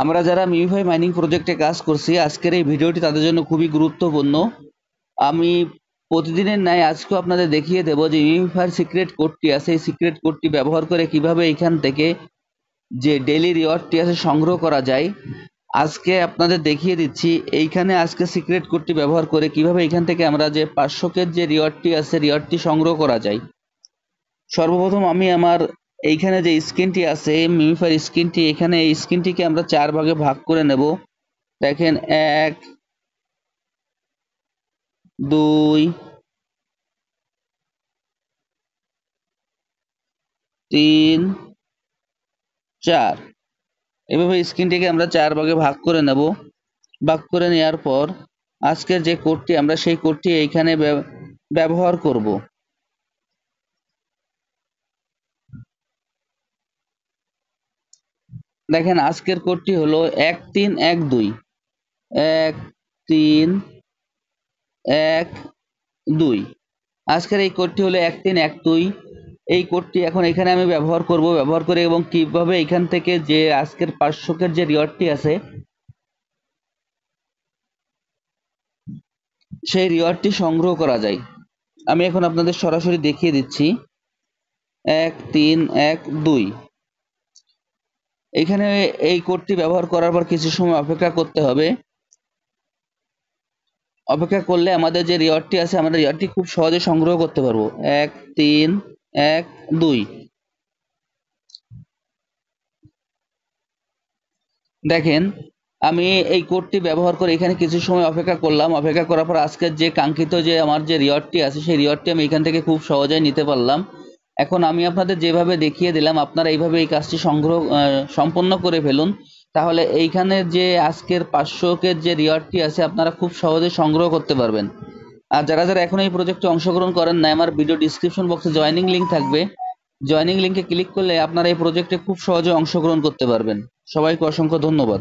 আমরা যারা MemeFi mining প্রজেক্টে কাজ করছি, আজকের এই ভিডিওটি তাদের জন্য খুবই গুরুত্বপূর্ণ। আমি প্রতিদিনের ন্যায় আজকেও আপনাদের দেখিয়ে দেব যে মিমিফাইয়ের সিক্রেট কোডটি আছে, এই সিক্রেট কোডটি ব্যবহার করে কিভাবে এখান থেকে যে ডেইলি রিওয়ার্ডটি আছে সংগ্রহ করা যায়। আজকে আপনাদের দেখিয়ে দিচ্ছি এইখানে আজকে সিক্রেট কোডটি ব্যবহার করে কিভাবে এখান থেকে আমরা যে 500 যে রিওয়ার্ডটি আছে রিওয়ার্ডটি সংগ্রহ করা যায়। সর্বপ্রথম আমি আমার এইখানে যে স্ক্রিনটি আছে মিমিফাইয়ের স্ক্রিনটি, এখানে এই স্ক্রিনটিকে আমরা 4 ভাগে ভাগ করে নেব। দেখেন 1 2 3 4 এভাবে স্ক্রিনটিকে আমরা 4 ভাগে ভাগ করে নেব। ভাগ করে নেওয়ার পর আজকের যে কোডটি আমরা সেই কোডটি এইখানে ব্যবহার করব। দেখেন আজকের কোডটি হলো 1312 1312। আজকের এই কোডটি হলো 1312। এই কোডটি এখন এখানে আমি ব্যবহার করব, ব্যবহার করে এবং কিভাবে এখান থেকে যে আজকের 500 যে রিওয়ার্ডটি আছে সেই রিওয়ার্ডটি সংগ্রহ করা যায়। আমি এখন আপনাদের সরাসরি দেখিয়ে দিচ্ছি। 1312 এখানে এই কোডটি ব্যবহার করার পর কিছু সময় অপেক্ষা করতে হবে। অপেক্ষা করলে আমাদের যে রিওয়ার্ডটি আছে আমরা রিওয়ার্ডটি খুব সহজে সংগ্রহ করতে পারবো। 1312 দেখেন আমি এই কোডটি ব্যবহার করে এখানে কিছু সময় অপেক্ষা করলাম। অপেক্ষা করার পর আজকের যে কাঙ্ক্ষিত যে আমার যে রিওয়ার্ডটি আছে সেই রিওয়ার্ডটি আমি এখান থেকে খুব সহজেই নিতে পারলাম। এখন আমি আপনাদের যেভাবে দেখিয়ে দিলাম আপনারা এইভাবে এই কাজটি সম্পন্ন করে ফেলুন, তাহলে এইখানে যে আজকের 500 যে রিওয়ার্ডটি আছে আপনারা খুব সহজে সংগ্রহ করতে পারবেন। আর যারা যারা এখন এই প্রজেক্টে অংশগ্রহণ করেন না, আমার ভিডিও ডিসক্রিপশন বক্সে জয়েনিং লিঙ্ক থাকবে, জয়েনিং লিঙ্কে ক্লিক করলে আপনারা এই প্রজেক্টে খুব সহজে অংশগ্রহণ করতে পারবেন। সবাইকে অসংখ্য ধন্যবাদ।